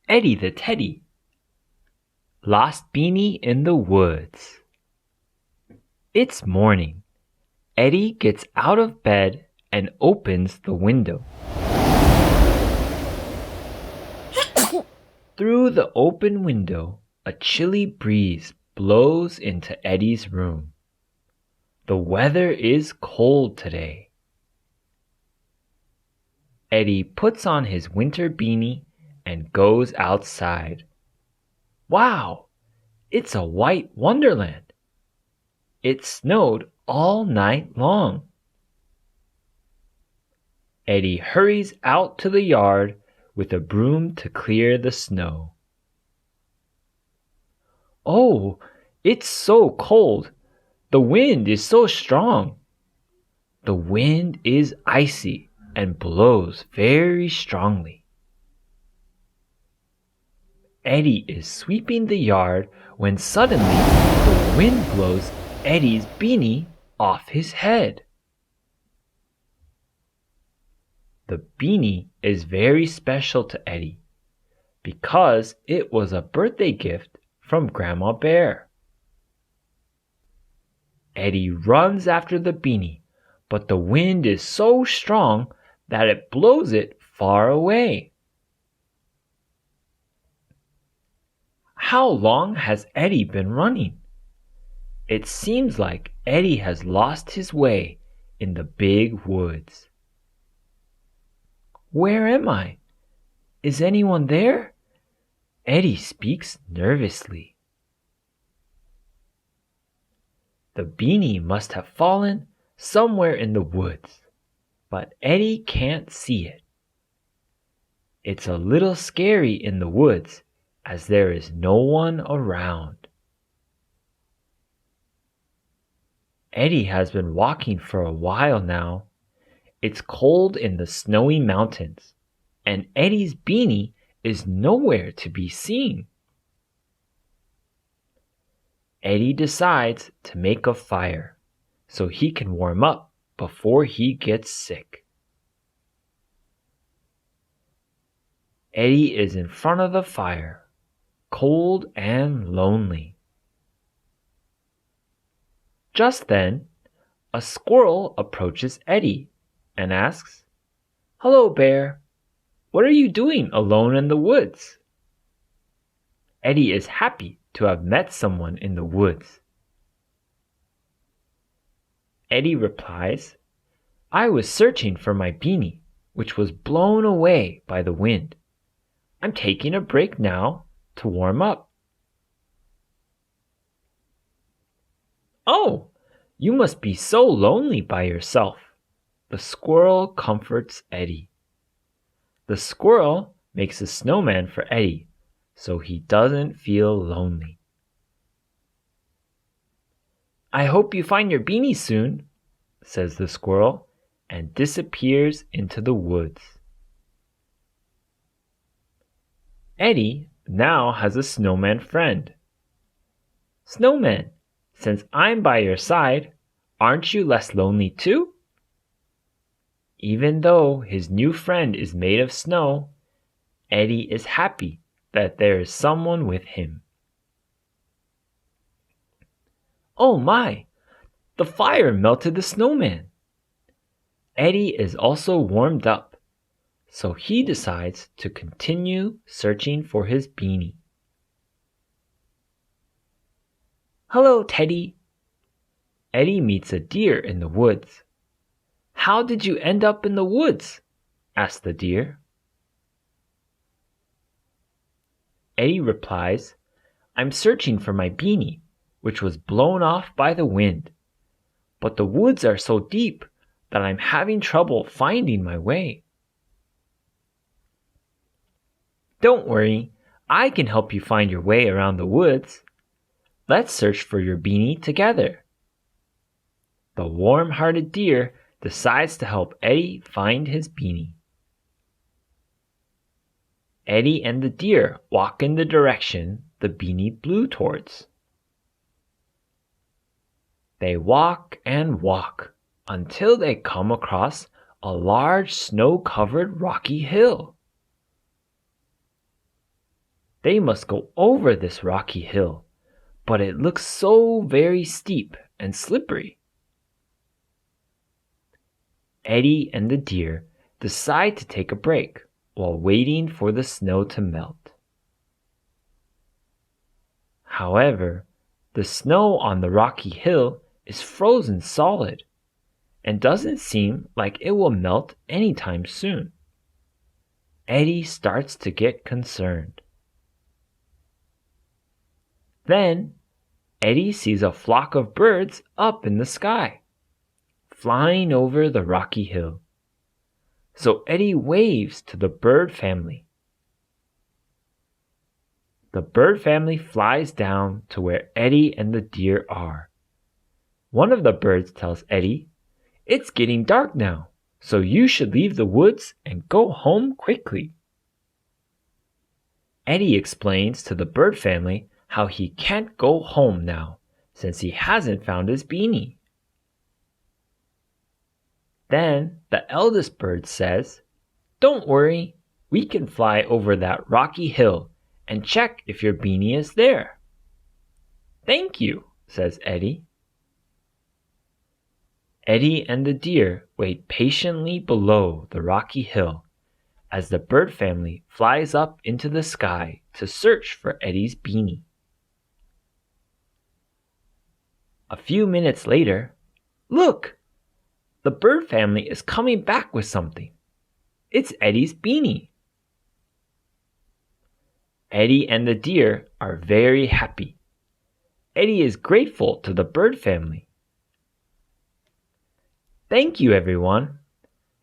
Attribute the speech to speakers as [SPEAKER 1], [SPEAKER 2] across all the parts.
[SPEAKER 1] Eddie the Teddy. Lost Beanie in the woods. It's morning. Eddie gets out of bed and opens the window. Through the open window, a chilly breeze blows into Eddie's room. The weather is cold today. Eddie puts on his winter beanie and goes outside. Wow! It's a white wonderland. It snowed all night long. Eddie hurries out to the yard with a broom to clear the snow. Oh, it's so cold. The wind is so strong. The wind is icy and blows very strongly. Eddie is sweeping the yard when suddenly the wind blows Eddie's beanie off his head. The beanie is very special to Eddie because it was a birthday gift from Grandma Bear. Eddie runs after the beanie, but the wind is so strong that it blows it far away. How long has Eddie been running? It seems like Eddie has lost his way in the big woods. Where am I? Is anyone there? Eddie speaks nervously. The beanie must have fallen somewhere in the woods, but Eddie can't see it. It's a little scary in the woods as there is no one around. Eddie has been walking for a while now. It's cold in the snowy mountains, and Eddie's beanie is nowhere to be seen. Eddie decides to make a fire so he can warm up before he gets sick. Eddie is in front of the fire, cold and lonely. Just then, a squirrel approaches Eddie and asks, "Hello, Bear. What are you doing alone in the woods?" Eddie is happy to have met someone in the woods. Eddie replies, "I was searching for my beanie, which was blown away by the wind. I'm taking a break now to warm up." "Oh, you must be so lonely by yourself." The squirrel comforts Eddie. The squirrel makes a snowman for Eddie so he doesn't feel lonely. "I hope you find your beanie soon," says the squirrel, and disappears into the woods. Eddie now has a snowman friend. "Snowman, since I'm by your side, aren't you less lonely too?" Even though his new friend is made of snow, Eddie is happy that there is someone with him. Oh my! The fire melted the snowman. Eddie is also warmed up, so he decides to continue searching for his beanie. "Hello, Teddy." Eddie meets a deer in the woods. "How did you end up in the woods?" asks the deer. Eddie replies, "I'm searching for my beanie, which was blown off by the wind. But the woods are so deep that I'm having trouble finding my way." "Don't worry, I can help you find your way around the woods. Let's search for your beanie together." The warm-hearted deer decides to help Eddie find his beanie. Eddie and the deer walk in the direction the beanie blew towards. They walk and walk until they come across a large snow-covered rocky hill. They must go over this rocky hill, but it looks so very steep and slippery. Eddie and the deer decide to take a break while waiting for the snow to melt. However, the snow on the rocky hill is frozen solid and doesn't seem like it will melt anytime soon. Eddie starts to get concerned. Then, Eddie sees a flock of birds up in the sky, flying over the rocky hill. So Eddie waves to the bird family. The bird family flies down to where Eddie and the deer are. One of the birds tells Eddie, "It's getting dark now, so you should leave the woods and go home quickly." Eddie explains to the bird family how he can't go home now since he hasn't found his beanie. Then the eldest bird says, "Don't worry, we can fly over that rocky hill and check if your beanie is there." "Thank you," says Eddie. Eddie and the deer wait patiently below the rocky hill as the bird family flies up into the sky to search for Eddie's beanie. A few minutes later, look! The bird family is coming back with something. It's Eddie's beanie. Eddie and the deer are very happy. Eddie is grateful to the bird family. "Thank you, everyone.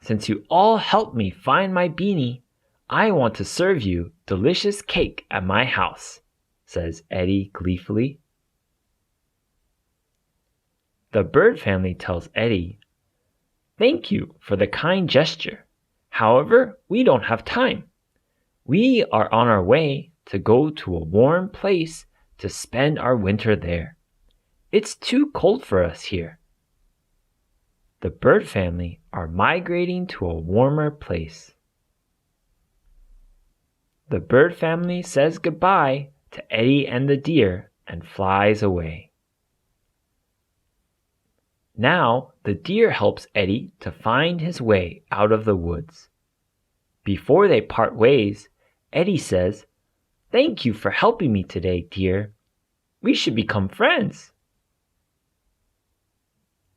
[SPEAKER 1] Since you all helped me find my beanie, I want to serve you delicious cake at my house," says Eddie gleefully. The bird family tells Eddie, "Thank you for the kind gesture. However, we don't have time. We are on our way to go to a warm place to spend our winter there. It's too cold for us here." The bird family are migrating to a warmer place. The bird family says goodbye to Eddie and the deer and flies away. Now the deer helps Eddie to find his way out of the woods. Before they part ways, Eddie says, "Thank you for helping me today, deer. We should become friends."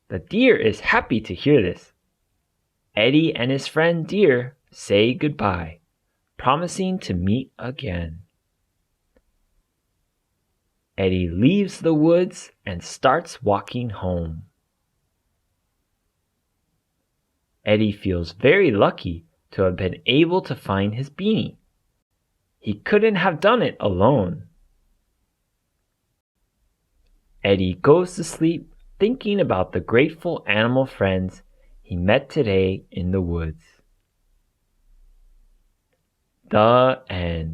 [SPEAKER 1] The deer is happy to hear this. Eddie and his friend deer say goodbye, promising to meet again. Eddie leaves the woods and starts walking home. Eddie feels very lucky to have been able to find his beanie. He couldn't have done it alone. Eddie goes to sleep thinking about the grateful animal friends he met today in the woods. The end.